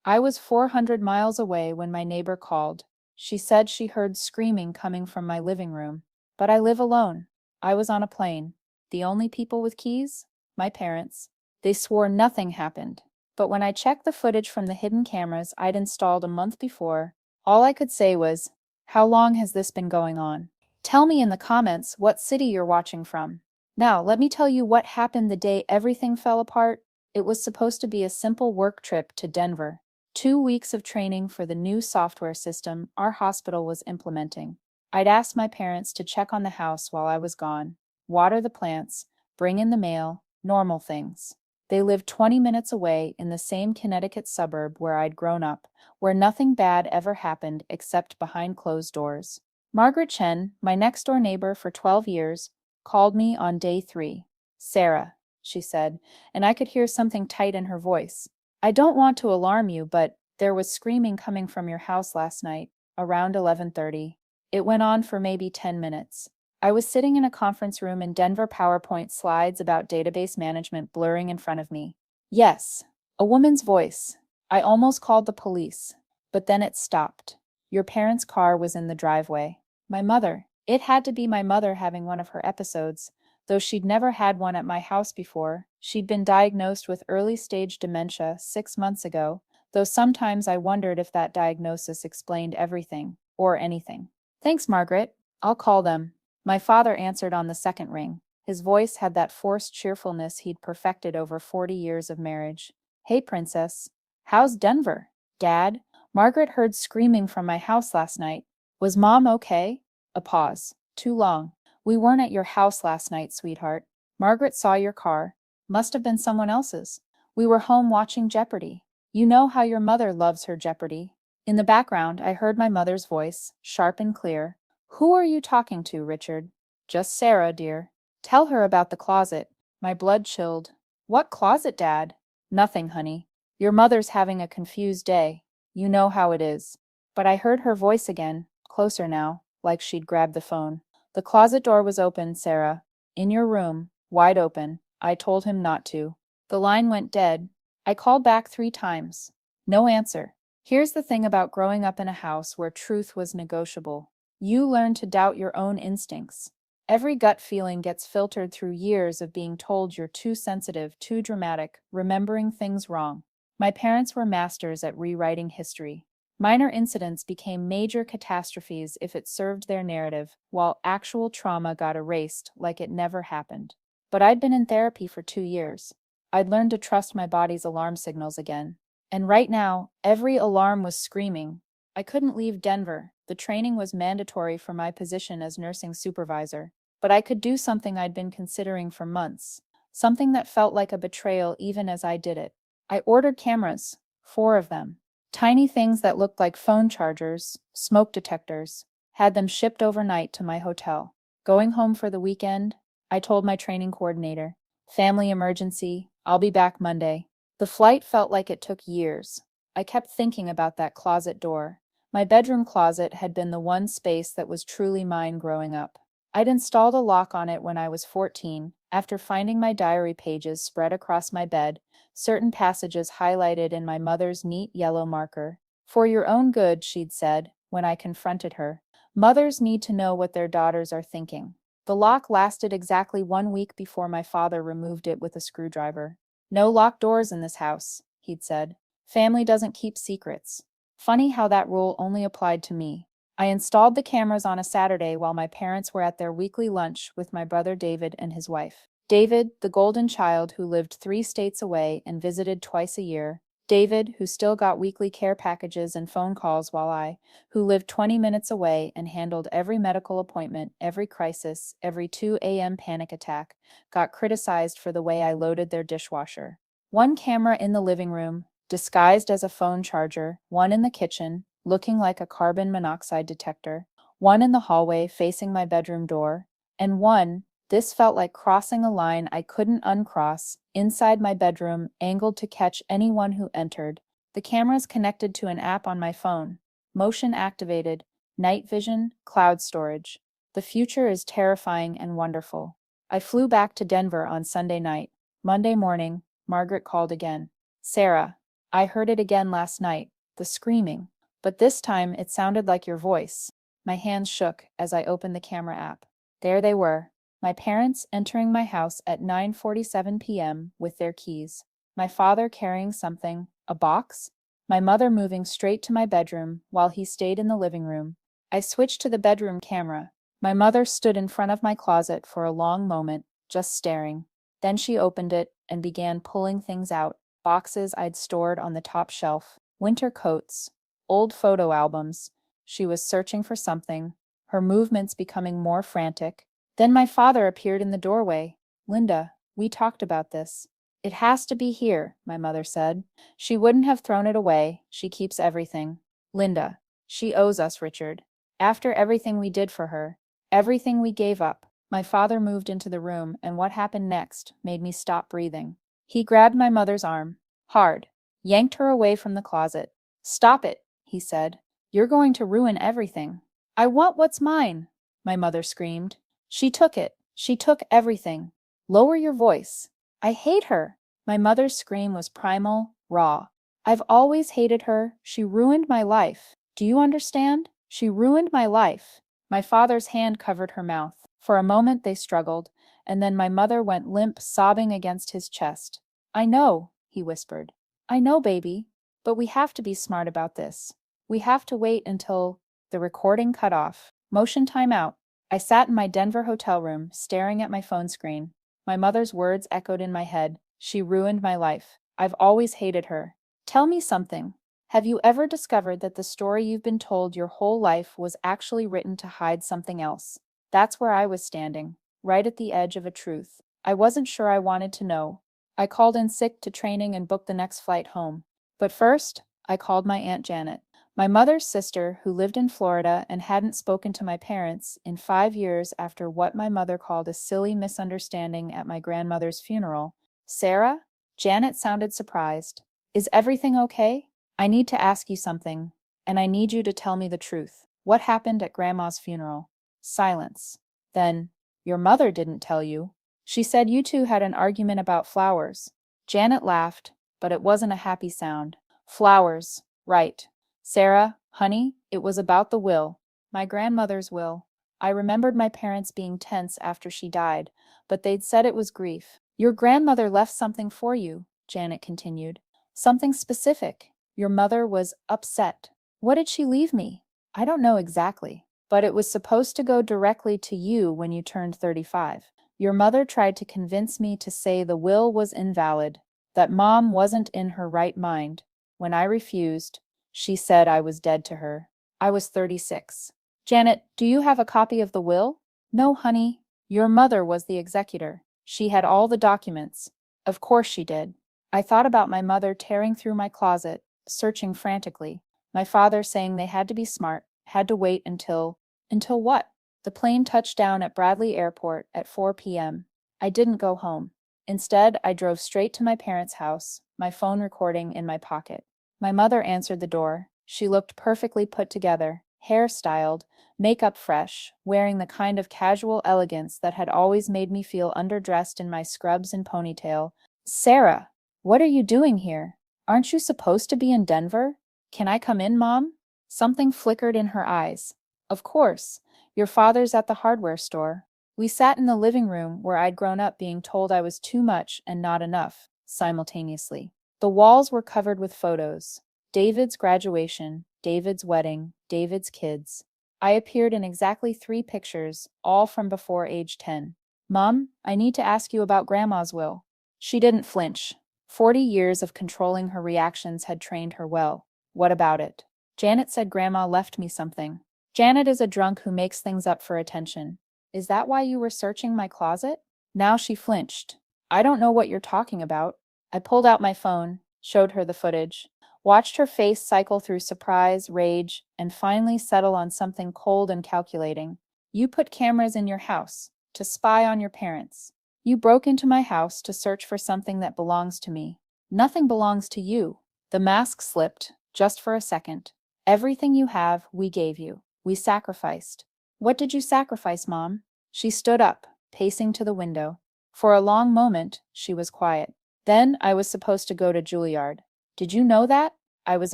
I was 400 miles away when my neighbor called. She said she heard screaming coming from my living room. But I live alone. I was on a plane. The only people with keys? My parents. They swore nothing happened. But when I checked the footage from the hidden cameras I'd installed a month before, all I could say was, "How long has this been going on?" Tell me in the comments what city you're watching from. Now, let me tell you what happened the day everything fell apart. It was supposed to be a simple work trip to Denver. 2 weeks of training for the new software system our hospital was implementing. I'd asked my parents to check on the house while I was gone, water the plants, bring in the mail, normal things. They lived 20 minutes away in the same Connecticut suburb where I'd grown up, where nothing bad ever happened except behind closed doors. Margaret Chen, my next door neighbor for 12 years, called me on day 3. "Sarah," she said, and I could hear something tight in her voice. "I don't want to alarm you, but there was screaming coming from your house last night, around 11:30. It went on for maybe 10 minutes. I was sitting in a conference room in Denver, PowerPoint slides about database management blurring in front of me. Yes, a woman's voice. I almost called the police, but then it stopped. Your parents' car was in the driveway. My mother. It had to be my mother having one of her episodes. Though she'd never had one at my house before, she'd been diagnosed with early-stage dementia 6 months ago, though sometimes I wondered if that diagnosis explained everything, or anything. Thanks, Margaret. I'll call them. My father answered on the second ring. His voice had that forced cheerfulness he'd perfected over 40 years of marriage. Hey, Princess. How's Denver? Dad? Margaret heard screaming from my house last night. Was Mom okay? A pause. Too long. We weren't at your house last night, sweetheart. Margaret saw your car. Must have been someone else's. We were home watching Jeopardy. You know how your mother loves her Jeopardy. In the background, I heard my mother's voice, sharp and clear. Who are you talking to, Richard? Just Sarah, dear. Tell her about the closet. My blood chilled. What closet, Dad? Nothing, honey. Your mother's having a confused day. You know how it is. But I heard her voice again, closer now, like she'd grabbed the phone. The closet door was open, Sarah. In your room, wide open. I told him not to. The line went dead. I called back 3 times. No answer. Here's the thing about growing up in a house where truth was negotiable. You learn to doubt your own instincts. Every gut feeling gets filtered through years of being told you're too sensitive, too dramatic, remembering things wrong. My parents were masters at rewriting history. Minor incidents became major catastrophes if it served their narrative, while actual trauma got erased like it never happened. But I'd been in therapy for 2 years. I'd learned to trust my body's alarm signals again. And right now, every alarm was screaming. I couldn't leave Denver. The training was mandatory for my position as nursing supervisor. But I could do something I'd been considering for months. Something that felt like a betrayal even as I did it. I ordered cameras, 4 of them. Tiny things that looked like phone chargers, smoke detectors, had them shipped overnight to my hotel. Going home for the weekend, I told my training coordinator. Family emergency, I'll be back Monday. The flight felt like it took years. I kept thinking about that closet door. My bedroom closet had been the one space that was truly mine growing up. I'd installed a lock on it when I was 14, after finding my diary pages spread across my bed, certain passages highlighted in my mother's neat yellow marker. For your own good, she'd said, when I confronted her. Mothers need to know what their daughters are thinking. The lock lasted exactly 1 week before my father removed it with a screwdriver. No locked doors in this house, he'd said. Family doesn't keep secrets. Funny how that rule only applied to me. I installed the cameras on a Saturday while my parents were at their weekly lunch with my brother David and his wife. David, the golden child who lived 3 states away and visited twice a year. David, who still got weekly care packages and phone calls while I, who lived 20 minutes away and handled every medical appointment, every crisis, every 2 a.m. panic attack, got criticized for the way I loaded their dishwasher. One camera in the living room, disguised as a phone charger, one in the kitchen, looking like a carbon monoxide detector, one in the hallway facing my bedroom door, and one, this felt like crossing a line I couldn't uncross, inside my bedroom, angled to catch anyone who entered. The cameras connected to an app on my phone. Motion activated, night vision, cloud storage. The future is terrifying and wonderful. I flew back to Denver on Sunday night. Monday morning, Margaret called again. Sarah, I heard it again last night, the screaming. But this time it sounded like your voice. My hands shook as I opened the camera app. There they were, my parents entering my house at 9:47 p.m. with their keys. My father carrying something, a box? My mother moving straight to my bedroom while he stayed in the living room. I switched to the bedroom camera. My mother stood in front of my closet for a long moment, just staring. Then she opened it and began pulling things out, boxes I'd stored on the top shelf, winter coats, old photo albums. She was searching for something, her movements becoming more frantic. Then my father appeared in the doorway. Linda, we talked about this. It has to be here, my mother said. She wouldn't have thrown it away. She keeps everything. Linda, she owes us, Richard. After everything we did for her, everything we gave up. My father moved into the room, and what happened next made me stop breathing. He grabbed my mother's arm, hard, yanked her away from the closet. Stop it, he said. You're going to ruin everything. I want what's mine, my mother screamed. She took it. She took everything. Lower your voice. I hate her. My mother's scream was primal, raw. I've always hated her. She ruined my life. Do you understand? She ruined my life. My father's hand covered her mouth. For a moment they struggled, and then my mother went limp, sobbing against his chest. I know, he whispered. I know, baby, but we have to be smart about this. We have to wait until the recording cut off. Motion timeout. I sat in my Denver hotel room, staring at my phone screen. My mother's words echoed in my head. She ruined my life. I've always hated her. Tell me something. Have you ever discovered that the story you've been told your whole life was actually written to hide something else? That's where I was standing, right at the edge of a truth. I wasn't sure I wanted to know. I called in sick to training and booked the next flight home. But first, I called my Aunt Janet. My mother's sister, who lived in Florida and hadn't spoken to my parents in 5 years after what my mother called a silly misunderstanding at my grandmother's funeral. Sarah? Janet sounded surprised. Is everything okay? I need to ask you something, and I need you to tell me the truth. What happened at Grandma's funeral? Silence. Then, your mother didn't tell you. She said you two had an argument about flowers. Janet laughed, but it wasn't a happy sound. Flowers, right. Sarah, honey, it was about the will. My grandmother's will. I remembered my parents being tense after she died, but they'd said it was grief. Your grandmother left something for you, Janet continued. Something specific. Your mother was upset. What did she leave me? I don't know exactly, but it was supposed to go directly to you when you turned 35. Your mother tried to convince me to say the will was invalid, that Mom wasn't in her right mind. When I refused, she said I was dead to her. I was 36. Janet, do you have a copy of the will? No, honey. Your mother was the executor. She had all the documents. Of course she did. I thought about my mother tearing through my closet, searching frantically. My father saying they had to be smart, had to wait until... Until what? The plane touched down at Bradley Airport at 4 p.m. I didn't go home. Instead, I drove straight to my parents' house, my phone recording in my pocket. My mother answered the door. She looked perfectly put together, hair styled, makeup fresh, wearing the kind of casual elegance that had always made me feel underdressed in my scrubs and ponytail. Sarah, what are you doing here? Aren't you supposed to be in Denver? Can I come in, Mom? Something flickered in her eyes. Of course. Your father's at the hardware store. We sat in the living room where I'd grown up being told I was too much and not enough, simultaneously. The walls were covered with photos. David's graduation, David's wedding, David's kids. I appeared in exactly 3 pictures, all from before age 10. Mom, I need to ask you about Grandma's will. She didn't flinch. 40 years of controlling her reactions had trained her well. What about it? Janet said Grandma left me something. Janet is a drunk who makes things up for attention. Is that why you were searching my closet? Now she flinched. I don't know what you're talking about. I pulled out my phone, showed her the footage, watched her face cycle through surprise, rage, and finally settle on something cold and calculating. You put cameras in your house to spy on your parents. You broke into my house to search for something that belongs to me. Nothing belongs to you. The mask slipped, just for a second. Everything you have, we gave you. We sacrificed. What did you sacrifice, Mom? She stood up, pacing to the window. For a long moment, she was quiet. Then I was supposed to go to Juilliard. Did you know that? I was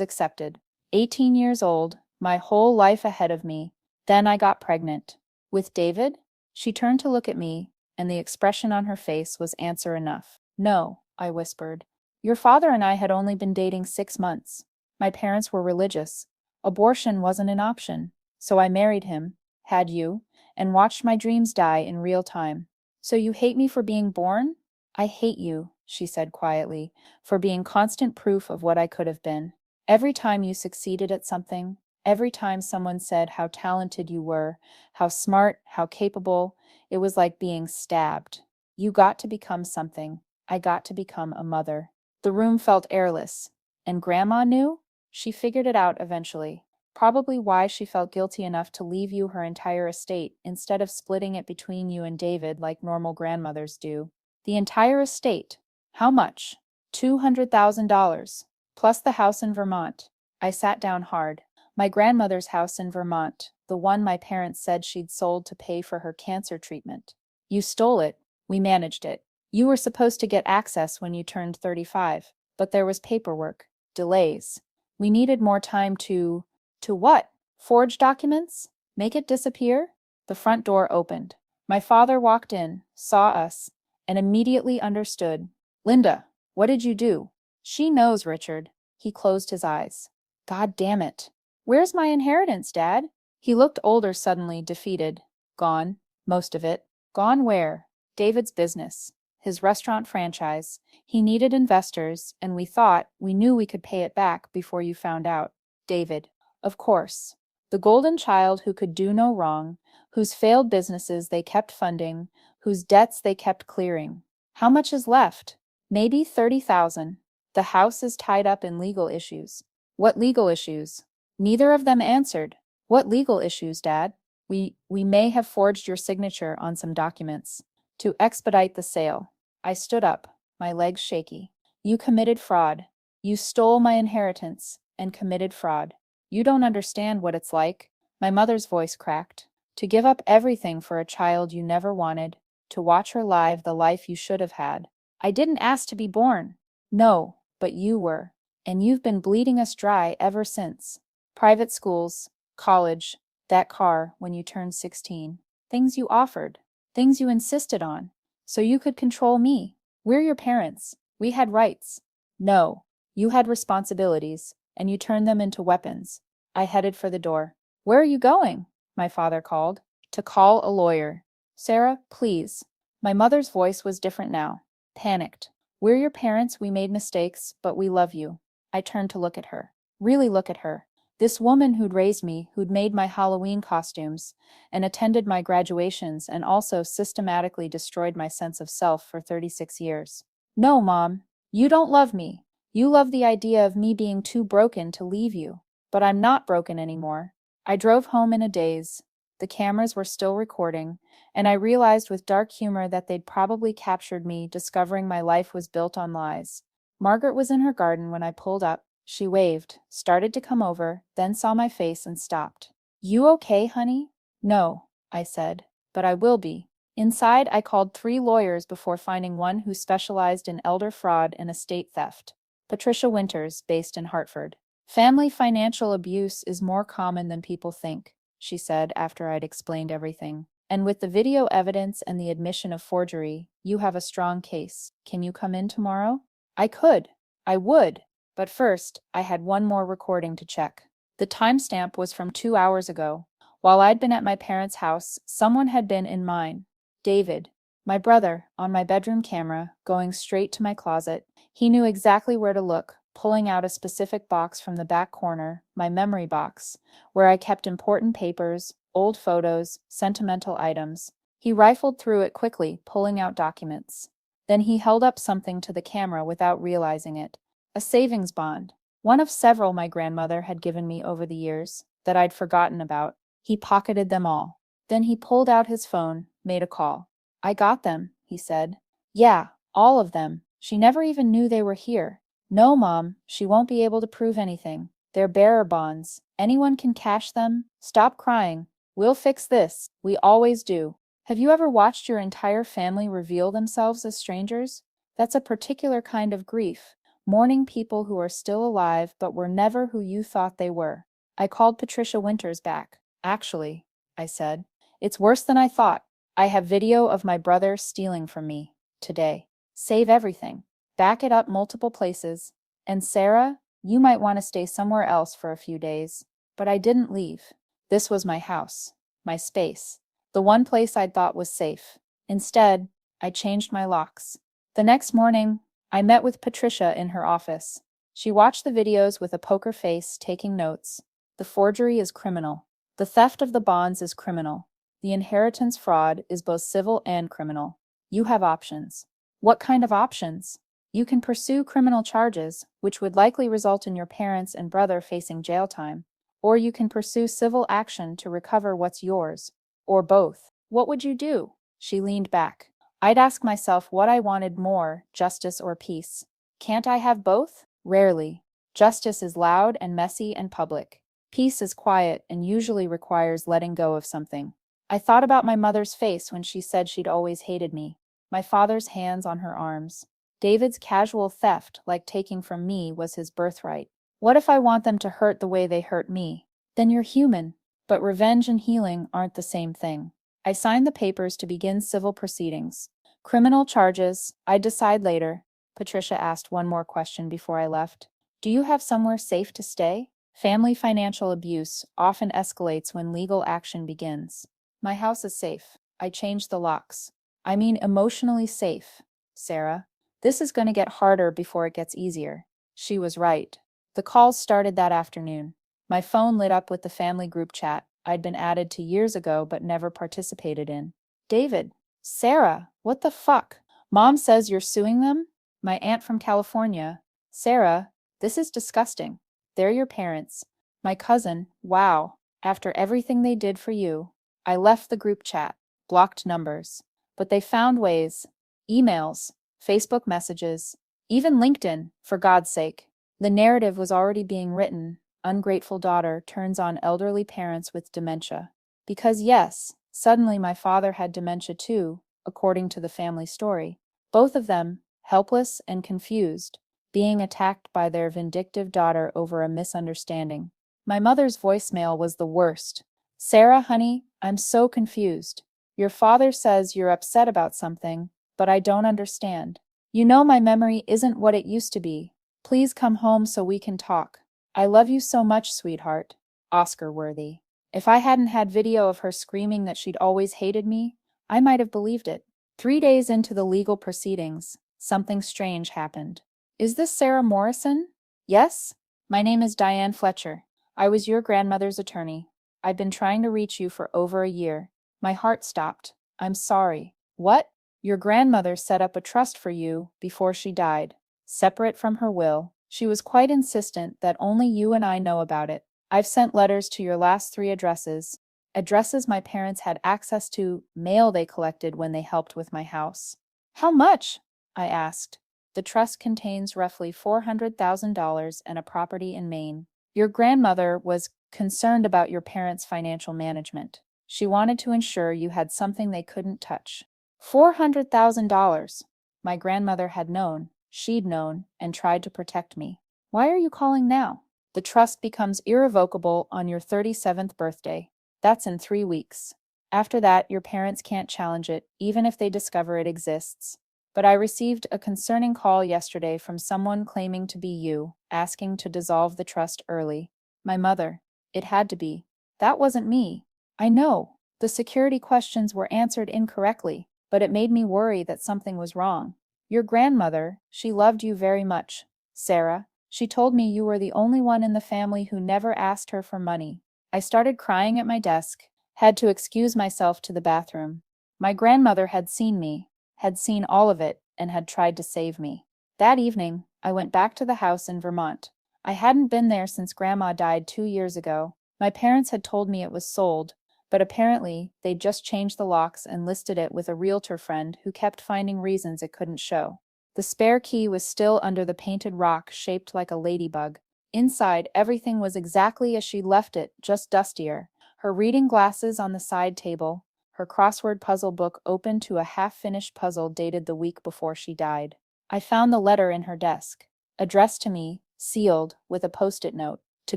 accepted. 18 years old, my whole life ahead of me. Then I got pregnant. With David? She turned to look at me, and the expression on her face was answer enough. No, I whispered. Your father and I had only been dating 6 months. My parents were religious. Abortion wasn't an option. So I married him, had you, and watched my dreams die in real time. So you hate me for being born? I hate you, she said quietly, for being constant proof of what I could have been. Every time you succeeded at something, every time someone said how talented you were, how smart, how capable, it was like being stabbed. You got to become something. I got to become a mother. The room felt airless. And Grandma knew? She figured it out eventually. Probably why she felt guilty enough to leave you her entire estate instead of splitting it between you and David like normal grandmothers do. The entire estate. How much? $200,000, plus the house in Vermont. I sat down hard. My grandmother's house in Vermont, the one my parents said she'd sold to pay for her cancer treatment. You stole it. We managed it. You were supposed to get access when you turned 35, but there was paperwork, delays. We needed more time to… To what? Forge documents? Make it disappear? The front door opened. My father walked in, saw us, and immediately understood. Linda, what did you do? She knows, Richard. He closed his eyes. God damn it. Where's my inheritance, Dad? He looked older suddenly, defeated. Gone. Most of it. Gone where? David's business. His restaurant franchise. He needed investors, and we knew we could pay it back before you found out. David. Of course. The golden child who could do no wrong, whose failed businesses they kept funding, whose debts they kept clearing. How much is left? Maybe 30,000. The house is tied up in legal issues. What legal issues? Neither of them answered. What legal issues, Dad? We may have forged your signature on some documents to expedite the sale. I stood up, my legs shaky. You committed fraud. You stole my inheritance and committed fraud. You don't understand what it's like. My mother's voice cracked. To give up everything for a child you never wanted, to watch her live the life you should have had. I didn't ask to be born. No, but you were. And you've been bleeding us dry ever since. Private schools, college, that car when you turned 16. Things you offered. Things you insisted on. So you could control me. We're your parents. We had rights. No, you had responsibilities, and you turned them into weapons. I headed for the door. Where are you going? My father called. To call a lawyer. Sarah, please. My mother's voice was different now. Panicked. We're your parents, we made mistakes, but we love you. I turned to look at her. Really look at her. This woman who'd raised me, who'd made my Halloween costumes, and attended my graduations, and also systematically destroyed my sense of self for 36 years. No, Mom, you don't love me. You love the idea of me being too broken to leave you. But I'm not broken anymore. I drove home in a daze. The cameras were still recording, and I realized with dark humor that they'd probably captured me discovering my life was built on lies. Margaret was in her garden when I pulled up. She waved, started to come over, then saw my face and stopped. You okay, honey? No, I said, but I will be. Inside, I called 3 lawyers before finding one who specialized in elder fraud and estate theft. Patricia Winters, based in Hartford. Family financial abuse is more common than people think, she said after I'd explained everything. And with the video evidence and the admission of forgery, you have a strong case. Can you come in tomorrow? I could. I would. But first, I had one more recording to check. The timestamp was from 2 hours ago. While I'd been at my parents' house, someone had been in mine. David, my brother, on my bedroom camera, going straight to my closet. He knew exactly where to look, pulling out a specific box from the back corner, my memory box, where I kept important papers, old photos, sentimental items. He rifled through it quickly, pulling out documents. Then he held up something to the camera without realizing it. A savings bond, one of several my grandmother had given me over the years, that I'd forgotten about. He pocketed them all. Then he pulled out his phone, made a call. I got them, he said. Yeah, all of them. She never even knew they were here. No, Mom, she won't be able to prove anything. They're bearer bonds. Anyone can cash them. Stop crying. We'll fix this. We always do. Have you ever watched your entire family reveal themselves as strangers? That's a particular kind of grief, mourning people who are still alive but were never who you thought they were. I called Patricia Winters back. Actually, I said, it's worse than I thought. I have video of my brother stealing from me today. Save everything. Back it up multiple places. And Sarah, you might want to stay somewhere else for a few days. But I didn't leave. This was my house, my space, the one place I'd thought was safe. Instead, I changed my locks. The next morning, I met with Patricia in her office. She watched the videos with a poker face, taking notes. The forgery is criminal. The theft of the bonds is criminal. The inheritance fraud is both civil and criminal. You have options. What kind of options? You can pursue criminal charges, which would likely result in your parents and brother facing jail time. Or you can pursue civil action to recover what's yours. Or both. What would you do? She leaned back. I'd ask myself what I wanted more, justice or peace. Can't I have both? Rarely. Justice is loud and messy and public. Peace is quiet and usually requires letting go of something. I thought about my mother's face when she said she'd always hated me. My father's hands on her arms. David's casual theft, like taking from me, was his birthright. What if I want them to hurt the way they hurt me? Then you're human. But revenge and healing aren't the same thing. I signed the papers to begin civil proceedings. Criminal charges, I'd decide later. Patricia asked one more question before I left. Do you have somewhere safe to stay? Family financial abuse often escalates when legal action begins. My house is safe. I changed the locks. I mean emotionally safe, Sarah. This is going to get harder before it gets easier. She was right. The calls started that afternoon. My phone lit up with the family group chat I'd been added to years ago but never participated in. David, Sarah, what the fuck? Mom says you're suing them? My aunt from California. Sarah, this is disgusting. They're your parents. My cousin, wow. After everything they did for you. I left the group chat, blocked numbers. But they found ways. Emails, Facebook messages, even LinkedIn, for God's sake. The narrative was already being written. Ungrateful daughter turns on elderly parents with dementia. Because yes, suddenly my father had dementia too, according to the family story. Both of them, helpless and confused, being attacked by their vindictive daughter over a misunderstanding. My mother's voicemail was the worst. Sarah, honey, I'm so confused. Your father says you're upset about something, but I don't understand. You know my memory isn't what it used to be. Please come home so we can talk. I love you so much, sweetheart. Oscar Worthy. If I hadn't had video of her screaming that she'd always hated me, I might have believed it. 3 days into the legal proceedings, something strange happened. Is this Sarah Morrison? Yes? My name is Diane Fletcher. I was your grandmother's attorney. I've been trying to reach you for over a year. My heart stopped. I'm sorry. What? Your grandmother set up a trust for you before she died, separate from her will. She was quite insistent that only you and I know about it. I've sent letters to your last 3 addresses, addresses my parents had access to, mail they collected when they helped with my house. How much? I asked. The trust contains roughly $400,000 and a property in Maine. Your grandmother was concerned about your parents' financial management. She wanted to ensure you had something they couldn't touch. $400,000. My grandmother had known, she'd known, and tried to protect me. Why are you calling now? The trust becomes irrevocable on your 37th birthday. That's in 3 weeks. After that, your parents can't challenge it, even if they discover it exists. But I received a concerning call yesterday from someone claiming to be you, asking to dissolve the trust early. My mother. It had to be. That wasn't me. I know. The security questions were answered incorrectly, but it made me worry that something was wrong. Your grandmother, she loved you very much, Sarah. She told me you were the only one in the family who never asked her for money. I started crying at my desk, had to excuse myself to the bathroom. My grandmother had seen me, had seen all of it, and had tried to save me. That evening, I went back to the house in Vermont. I hadn't been there since Grandma died 2 years ago. My parents had told me it was sold, but apparently they'd just changed the locks and listed it with a realtor friend who kept finding reasons it couldn't show. The spare key was still under the painted rock shaped like a ladybug. Inside, everything was exactly as she'd left it, just dustier. Her reading glasses on the side table, her crossword puzzle book open to a half-finished puzzle dated the week before she died. I found the letter in her desk. addressed to me, sealed, with a post-it note, to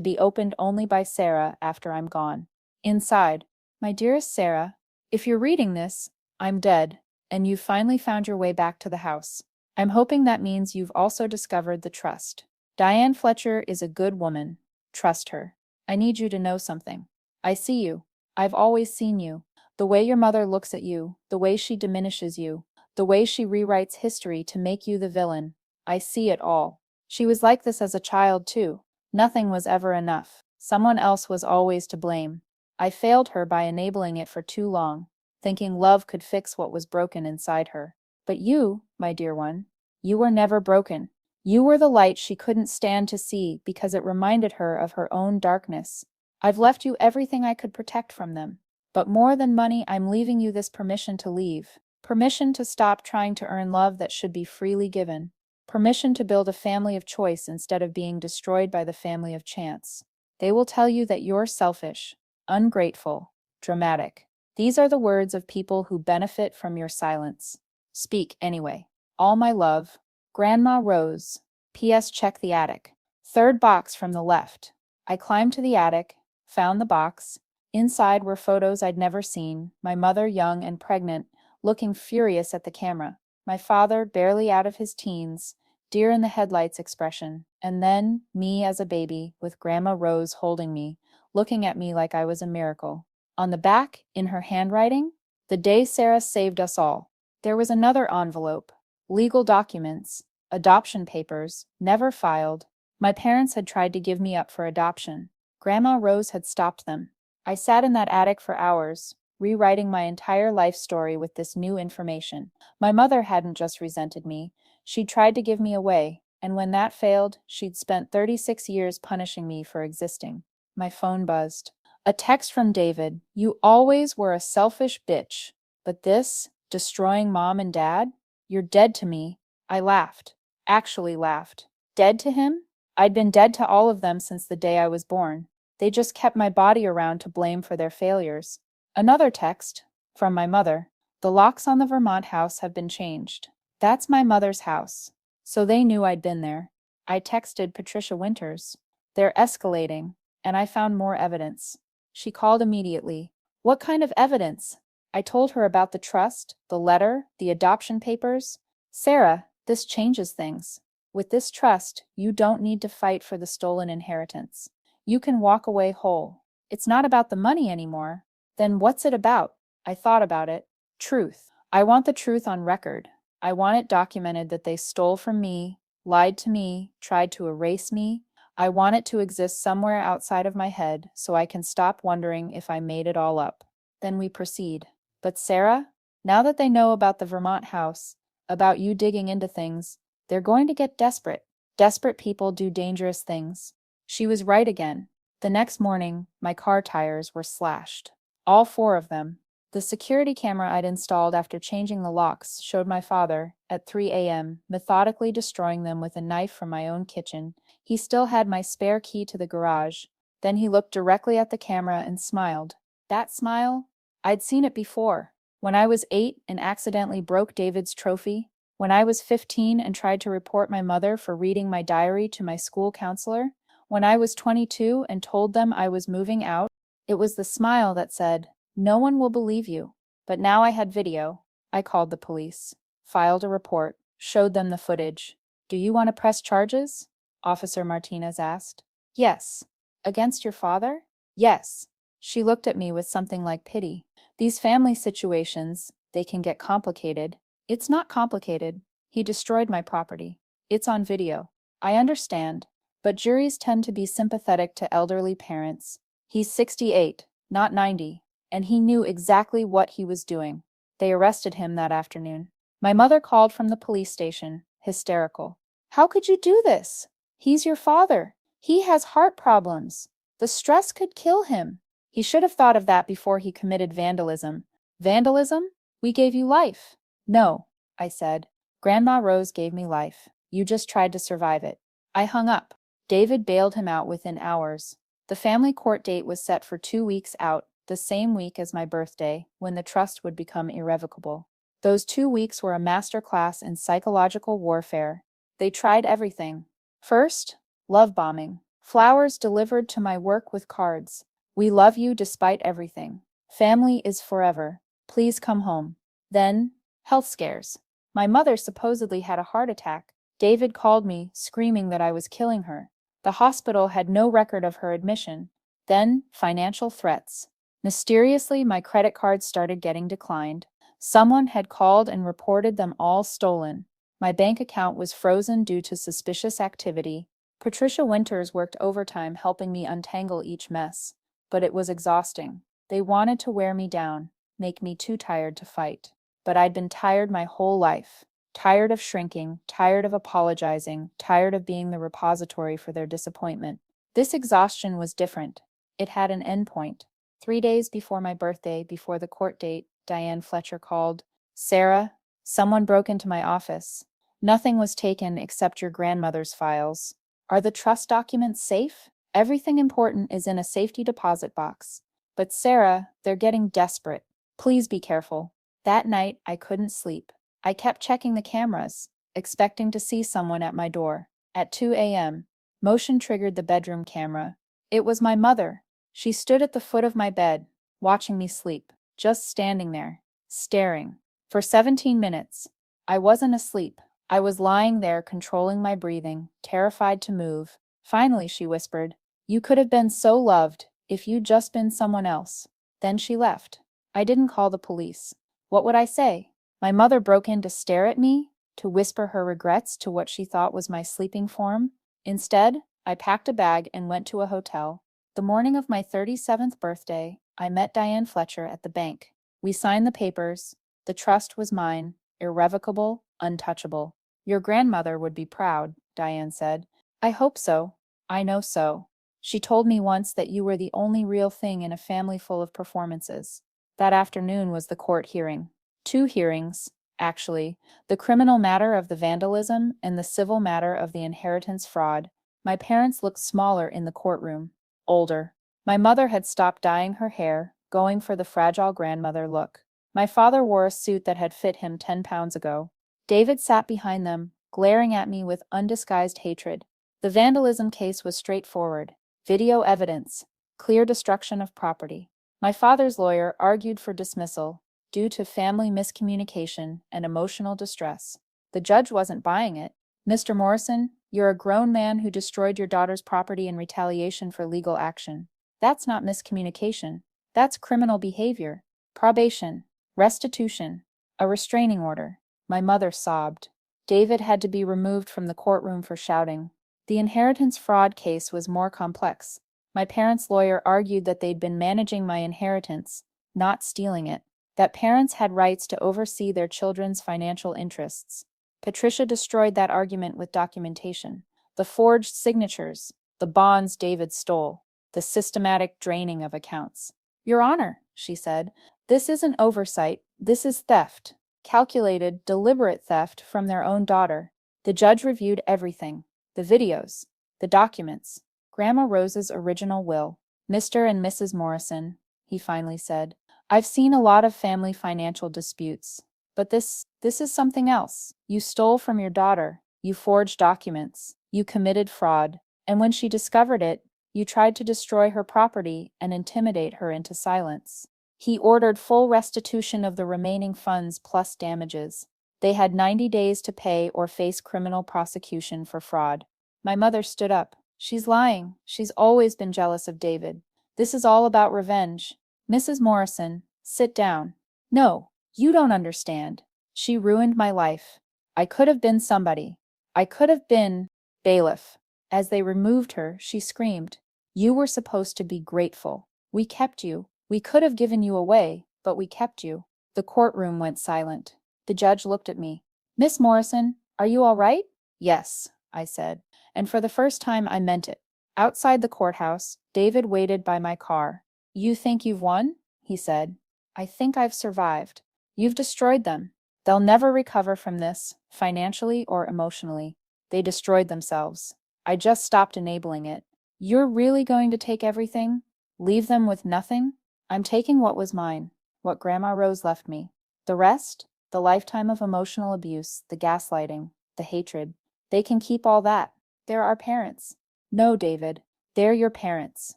be opened only by Sarah after I'm gone. Inside, my dearest Sarah, if you're reading this, I'm dead, and you've finally found your way back to the house. I'm hoping that means you've also discovered the trust. Diane Fletcher is a good woman. Trust her. I need you to know something. I see you. I've always seen you. The way your mother looks at you, the way she diminishes you, the way she rewrites history to make you the villain. I see it all. She was like this as a child, too. Nothing was ever enough. Someone else was always to blame. I failed her by enabling it for too long, thinking love could fix what was broken inside her. But you, my dear one, you were never broken. You were the light she couldn't stand to see because it reminded her of her own darkness. I've left you everything I could protect from them. But more than money, I'm leaving you this permission to leave. Permission to stop trying to earn love that should be freely given. Permission to build a family of choice instead of being destroyed by the family of chance. They will tell you that you're selfish, ungrateful, dramatic. These are the words of people who benefit from your silence. Speak anyway. All my love. Grandma Rose. P.S. Check the attic. Third box from the left. I climbed to the attic, found the box. Inside were photos I'd never seen, my mother young and pregnant, looking furious at the camera, my father barely out of his teens, deer in the headlights expression, and then me as a baby, with Grandma Rose holding me, looking at me like I was a miracle. On the back, in her handwriting, the day Sarah saved us all. There was another envelope, legal documents, adoption papers, never filed. My parents had tried to give me up for adoption. Grandma Rose had stopped them. I sat in that attic for hours, rewriting my entire life story with this new information. My mother hadn't just resented me, she'd tried to give me away, and when that failed, she'd spent 36 years punishing me for existing. My phone buzzed. A text from David. You always were a selfish bitch, but this, destroying mom and dad? You're dead to me. I laughed. Actually laughed. Dead to him? I'd been dead to all of them since the day I was born. They just kept my body around to blame for their failures. Another text, from my mother. The locks on the Vermont house have been changed. That's my mother's house. So they knew I'd been there. I texted Patricia Winters. They're escalating, and I found more evidence. She called immediately. What kind of evidence? I told her about the trust, the letter, the adoption papers. Sarah, this changes things. With this trust, you don't need to fight for the stolen inheritance. You can walk away whole. It's not about the money anymore. Then what's it about? I thought about it. Truth. I want the truth on record. I want it documented that they stole from me, lied to me, tried to erase me. I want it to exist somewhere outside of my head so I can stop wondering if I made it all up. Then we proceed. But Sarah, now that they know about the Vermont house, about you digging into things, they're going to get desperate. Desperate people do dangerous things. She was right again. The next morning, my car tires were slashed. All 4 of them. The security camera I'd installed after changing the locks showed my father, at 3 a.m., methodically destroying them with a knife from my own kitchen. He still had my spare key to the garage. Then he looked directly at the camera and smiled. That smile? I'd seen it before. When I was 8 and accidentally broke David's trophy. When I was 15 and tried to report my mother for reading my diary to my school counselor. When I was 22 and told them I was moving out. It was the smile that said, "No one will believe you." But now I had video. I called the police, filed a report, showed them the footage. "Do you want to press charges?" Officer Martinez asked. "Yes." "Against your father?" "Yes." She looked at me with something like pity. These family situations, they can get complicated. It's not complicated. He destroyed my property. It's on video. I understand. But juries tend to be sympathetic to elderly parents. He's 68, not 90, and he knew exactly what he was doing. They arrested him that afternoon. My mother called from the police station, hysterical. "How could you do this? He's your father. He has heart problems. The stress could kill him. He should have thought of that before he committed vandalism." "Vandalism? We gave you life." "No," I said. "Grandma Rose gave me life. You just tried to survive it." I hung up. David bailed him out within hours. The family court date was set for 2 weeks out, the same week as my birthday, when the trust would become irrevocable. Those 2 weeks were a master class in psychological warfare. They tried everything. First, love bombing. Flowers delivered to my work with cards. We love you despite everything. Family is forever. Please come home. Then, health scares. My mother supposedly had a heart attack. David called me, screaming that I was killing her. The hospital had no record of her admission. Then, financial threats. Mysteriously, my credit cards started getting declined. Someone had called and reported them all stolen. My bank account was frozen due to suspicious activity. Patricia Winters worked overtime helping me untangle each mess. But it was exhausting. They wanted to wear me down, make me too tired to fight. But I'd been tired my whole life. Tired of shrinking, tired of apologizing, tired of being the repository for their disappointment. This exhaustion was different. It had an endpoint. 3 days before my birthday, before the court date, Diane Fletcher called. Sarah, someone broke into my office. Nothing was taken except your grandmother's files. Are the trust documents safe? Everything important is in a safety deposit box. But Sarah, they're getting desperate. Please be careful. That night, I couldn't sleep. I kept checking the cameras, expecting to see someone at my door. At 2 a.m., motion triggered the bedroom camera. It was my mother. She stood at the foot of my bed, watching me sleep, just standing there, staring. For 17 minutes. I wasn't asleep. I was lying there controlling my breathing, terrified to move. Finally, she whispered, "You could have been so loved if you'd just been someone else." Then she left. I didn't call the police. What would I say? My mother broke in to stare at me, to whisper her regrets to what she thought was my sleeping form. Instead, I packed a bag and went to a hotel. The morning of my 37th birthday, I met Diane Fletcher at the bank. We signed the papers. The trust was mine, irrevocable, untouchable. Your grandmother would be proud, Diane said. I hope so. I know so. She told me once that you were the only real thing in a family full of performances. That afternoon was the court hearing. 2 hearings, actually, the criminal matter of the vandalism and the civil matter of the inheritance fraud. My parents looked smaller in the courtroom, older. My mother had stopped dyeing her hair, going for the fragile grandmother look. My father wore a suit that had fit him 10 pounds ago. David sat behind them, glaring at me with undisguised hatred. The vandalism case was straightforward. Video evidence, clear destruction of property. My father's lawyer argued for dismissal, due to family miscommunication and emotional distress. The judge wasn't buying it. Mr. Morrison, you're a grown man who destroyed your daughter's property in retaliation for legal action. That's not miscommunication. That's criminal behavior. Probation. Restitution. A restraining order. My mother sobbed. David had to be removed from the courtroom for shouting. The inheritance fraud case was more complex. My parents' lawyer argued that they'd been managing my inheritance, not stealing it. That parents had rights to oversee their children's financial interests. Patricia destroyed that argument with documentation. The forged signatures, the bonds David stole, the systematic draining of accounts. Your Honor, she said, this isn't oversight, this is theft. Calculated, deliberate theft from their own daughter. The judge reviewed everything. The videos, the documents, Grandma Rose's original will. Mr. and Mrs. Morrison, he finally said, I've seen a lot of family financial disputes. But this is something else. You stole from your daughter. You forged documents. You committed fraud. And when she discovered it, you tried to destroy her property and intimidate her into silence. He ordered full restitution of the remaining funds plus damages. They had 90 days to pay or face criminal prosecution for fraud. My mother stood up. She's lying. She's always been jealous of David. This is all about revenge. Mrs. Morrison, sit down. No, you don't understand. She ruined my life. I could have been somebody. I could have been bailiff. As they removed her, she screamed. You were supposed to be grateful. We kept you. We could have given you away, but we kept you. The courtroom went silent. The judge looked at me. Miss Morrison, are you all right? Yes, I said, and for the first time I meant it. Outside the courthouse, David waited by my car. You think you've won? He said. I think I've survived. You've destroyed them. They'll never recover from this, financially or emotionally. They destroyed themselves. I just stopped enabling it. You're really going to take everything? Leave them with nothing? I'm taking what was mine, what Grandma Rose left me. The rest? The lifetime of emotional abuse, the gaslighting, the hatred. They can keep all that. They're our parents. No, David. They're your parents.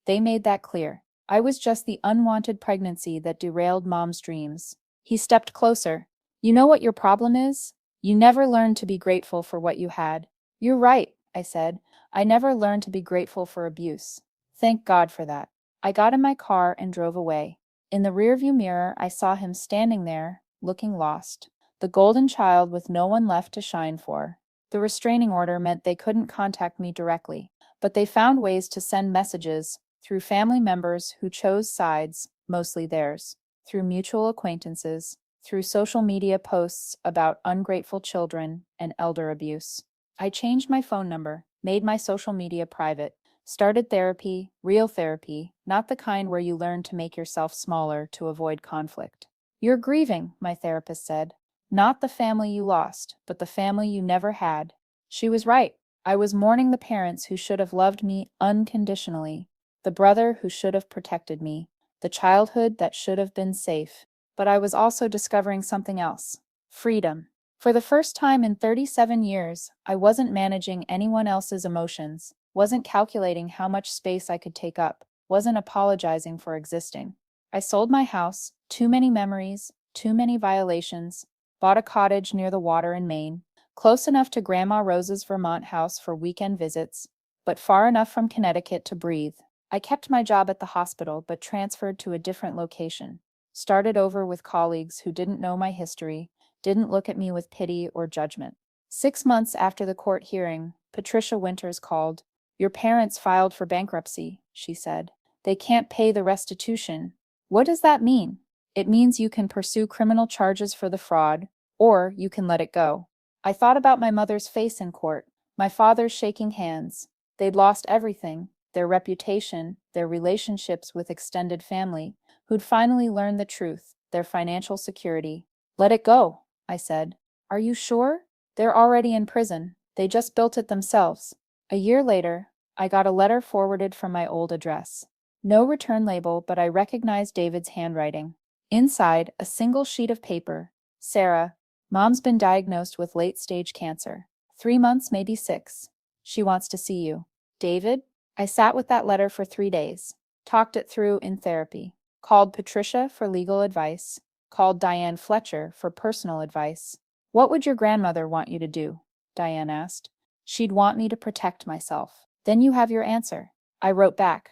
They made that clear. I was just the unwanted pregnancy that derailed Mom's dreams. He stepped closer. You know what your problem is? You never learned to be grateful for what you had. You're right, I said. I never learned to be grateful for abuse. Thank God for that. I got in my car and drove away. In the rearview mirror, I saw him standing there, looking lost. The golden child with no one left to shine for. The restraining order meant they couldn't contact me directly, but they found ways to send messages through family members who chose sides, mostly theirs, through mutual acquaintances, through social media posts about ungrateful children and elder abuse. I changed my phone number, made my social media private, started therapy, real therapy, not the kind where you learn to make yourself smaller to avoid conflict. You're grieving, my therapist said. Not the family you lost, but the family you never had. She was right. I was mourning the parents who should have loved me unconditionally, the brother who should have protected me, the childhood that should have been safe. But I was also discovering something else: freedom. For the first time in 37 years, I wasn't managing anyone else's emotions, wasn't calculating how much space I could take up, wasn't apologizing for existing. I sold my house, too many memories, too many violations, bought a cottage near the water in Maine, close enough to Grandma Rose's Vermont house for weekend visits, but far enough from Connecticut to breathe. I kept my job at the hospital but transferred to a different location. Started over with colleagues who didn't know my history, didn't look at me with pity or judgment. 6 months after the court hearing, Patricia Winters called. Your parents filed for bankruptcy, she said. They can't pay the restitution. What does that mean? It means you can pursue criminal charges for the fraud, or you can let it go. I thought about my mother's face in court, my father's shaking hands. They'd lost everything, their reputation, their relationships with extended family, who'd finally learned the truth, their financial security. Let it go, I said. Are you sure? They're already in prison. They just built it themselves. A year later, I got a letter forwarded from my old address. No return label, but I recognized David's handwriting. Inside, a single sheet of paper. Sarah, Mom's been diagnosed with late-stage cancer. 3 months, maybe 6. She wants to see you. David? I sat with that letter for 3 days. Talked it through in therapy. Called Patricia for legal advice. Called Diane Fletcher for personal advice. What would your grandmother want you to do? Diane asked. She'd want me to protect myself. Then you have your answer. I wrote back.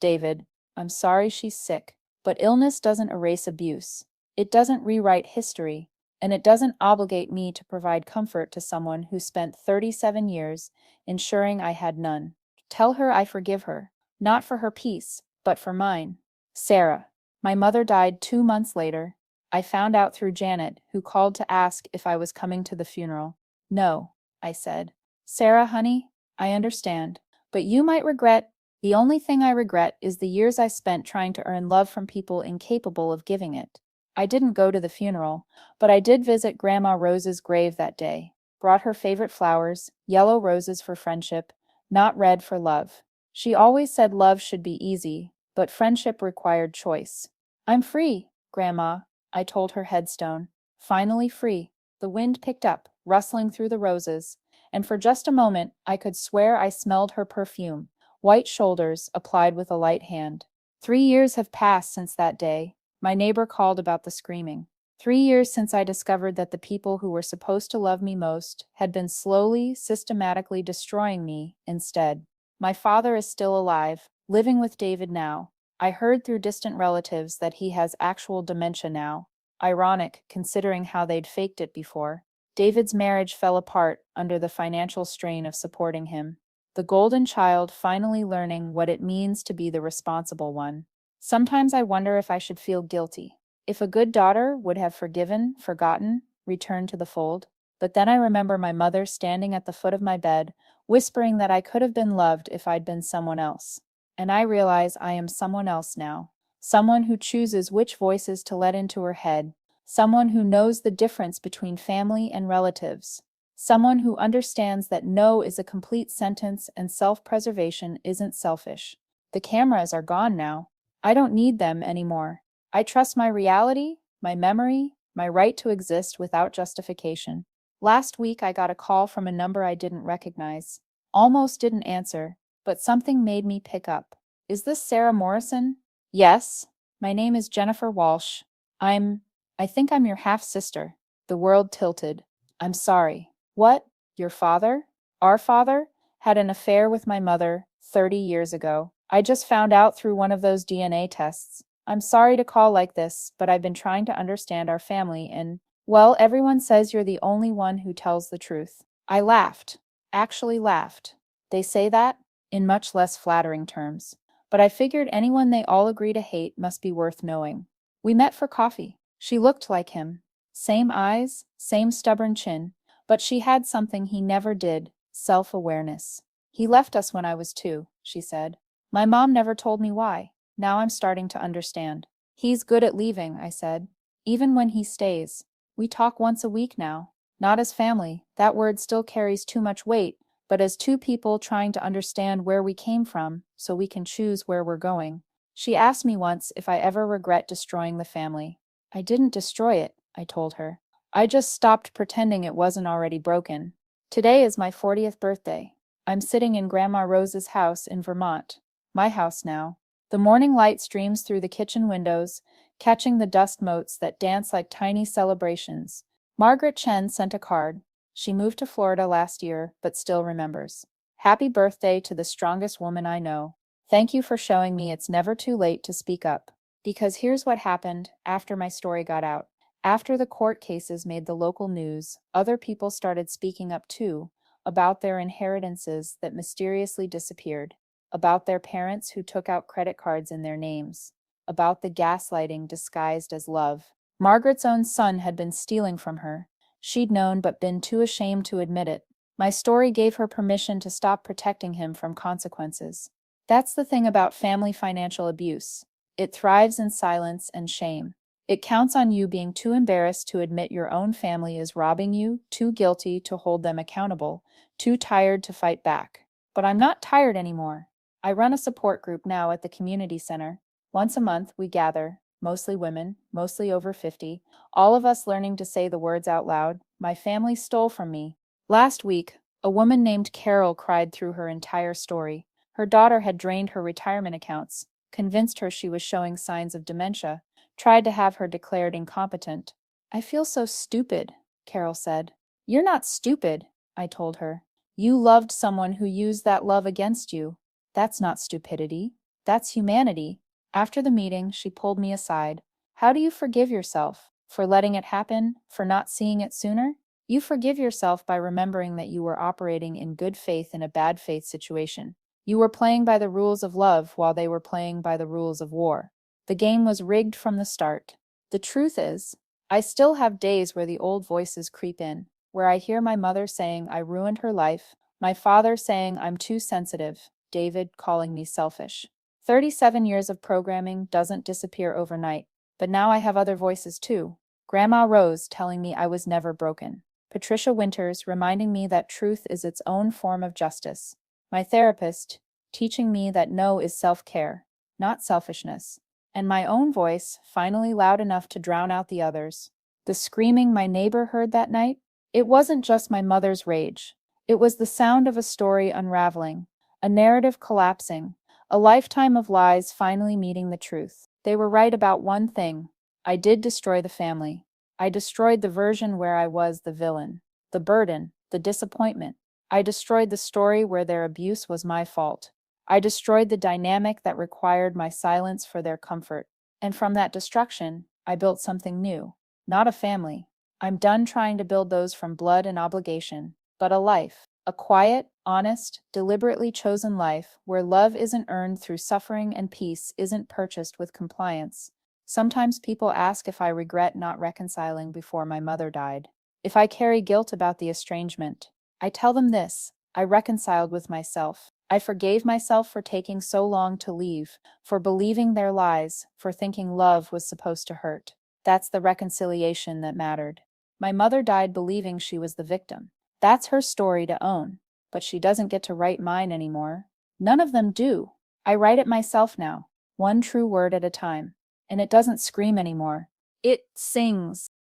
David, I'm sorry she's sick, but illness doesn't erase abuse. It doesn't rewrite history, and it doesn't obligate me to provide comfort to someone who spent 37 years ensuring I had none. Tell her I forgive her, not for her peace, but for mine. Sarah. My mother died 2 months later. I found out through Janet, who called to ask if I was coming to the funeral. No, I said. Sarah, honey, I understand, but you might regret. The only thing I regret is the years I spent trying to earn love from people incapable of giving it. I didn't go to the funeral, but I did visit Grandma Rose's grave that day. Brought her favorite flowers, yellow roses for friendship, not red for love. She always said love should be easy, but friendship required choice. I'm free, Grandma, I told her headstone. Finally free. The wind picked up, rustling through the roses, and for just a moment I could swear I smelled her perfume, white shoulders applied with a light hand. 3 years have passed since that day. My neighbor called about the screaming. 3 years since I discovered that the people who were supposed to love me most had been slowly, systematically destroying me instead. My father is still alive, living with David now. I heard through distant relatives that he has actual dementia now. Ironic, considering how they'd faked it before. David's marriage fell apart under the financial strain of supporting him. The golden child finally learning what it means to be the responsible one. Sometimes I wonder if I should feel guilty. If a good daughter would have forgiven, forgotten, returned to the fold. But then I remember my mother standing at the foot of my bed, whispering that I could have been loved if I'd been someone else. And I realize I am someone else now. Someone who chooses which voices to let into her head. Someone who knows the difference between family and relatives. Someone who understands that no is a complete sentence and self-preservation isn't selfish. The cameras are gone now. I don't need them anymore. I trust my reality, my memory, my right to exist without justification. Last week I got a call from a number I didn't recognize. Almost didn't answer, but something made me pick up. Is this Sarah Morrison? Yes. My name is Jennifer Walsh. I'm. I think I'm your half sister. The world tilted. I'm sorry. What? Your father? Our father? Had an affair with my mother 30 years ago. I just found out through one of those DNA tests. I'm sorry to call like this, but I've been trying to understand our family and, well, everyone says you're the only one who tells the truth. I laughed. Actually laughed. They say that in much less flattering terms. But I figured anyone they all agree to hate must be worth knowing. We met for coffee. She looked like him. Same eyes, same stubborn chin, but she had something he never did, self-awareness. He left us when I was 2, she said. My mom never told me why. Now I'm starting to understand. He's good at leaving, I said. Even when he stays. We talk once a week now. Not as family, that word still carries too much weight, but as two people trying to understand where we came from so we can choose where we're going. She asked me once if I ever regret destroying the family. I didn't destroy it, I told her. I just stopped pretending it wasn't already broken. Today is my 40th birthday. I'm sitting in Grandma Rose's house in Vermont. My house now. The morning light streams through the kitchen windows, catching the dust motes that dance like tiny celebrations. Margaret Chen sent a card. She moved to Florida last year, but still remembers. Happy birthday to the strongest woman I know. Thank you for showing me it's never too late to speak up. Because here's what happened after my story got out. After the court cases made the local news, other people started speaking up too, about their inheritances that mysteriously disappeared, about their parents who took out credit cards in their names, about the gaslighting disguised as love. Margaret's own son had been stealing from her. She'd known but been too ashamed to admit it. My story gave her permission to stop protecting him from consequences. That's the thing about family financial abuse. It thrives in silence and shame. It counts on you being too embarrassed to admit your own family is robbing you, too guilty to hold them accountable, too tired to fight back. But I'm not tired anymore. I run a support group now at the community center. Once a month, we gather, mostly women, mostly over 50, all of us learning to say the words out loud my family stole from me. Last week, a woman named Carol cried through her entire story. Her daughter had drained her retirement accounts, convinced her she was showing signs of dementia, tried to have her declared incompetent. I feel so stupid, Carol said. You're not stupid, I told her. You loved someone who used that love against you. That's not stupidity. That's humanity. After the meeting, she pulled me aside. How do you forgive yourself? For letting it happen? For not seeing it sooner? You forgive yourself by remembering that you were operating in good faith in a bad faith situation. You were playing by the rules of love while they were playing by the rules of war. The game was rigged from the start. The truth is, I still have days where the old voices creep in, where I hear my mother saying I ruined her life, my father saying I'm too sensitive, David calling me selfish. 37 years of programming doesn't disappear overnight, but now I have other voices too. Grandma Rose telling me I was never broken. Patricia Winters reminding me that truth is its own form of justice. My therapist teaching me that no is self-care, not selfishness. And my own voice, finally loud enough to drown out the others. The screaming my neighbor heard that night? It wasn't just my mother's rage. It was the sound of a story unraveling, a narrative collapsing, a lifetime of lies finally meeting the truth. They were right about one thing. I did destroy the family. I destroyed the version where I was the villain, the burden, the disappointment. I destroyed the story where their abuse was my fault. I destroyed the dynamic that required my silence for their comfort. And from that destruction, I built something new. Not a family. I'm done trying to build those from blood and obligation, but a life. A quiet, honest, deliberately chosen life where love isn't earned through suffering and peace isn't purchased with compliance. Sometimes people ask if I regret not reconciling before my mother died. If I carry guilt about the estrangement. I tell them this: I reconciled with myself. I forgave myself for taking so long to leave, for believing their lies, for thinking love was supposed to hurt. That's the reconciliation that mattered. My mother died believing she was the victim. That's her story to own, but she doesn't get to write mine anymore. None of them do. I write it myself now, one true word at a time, and it doesn't scream anymore. It sings.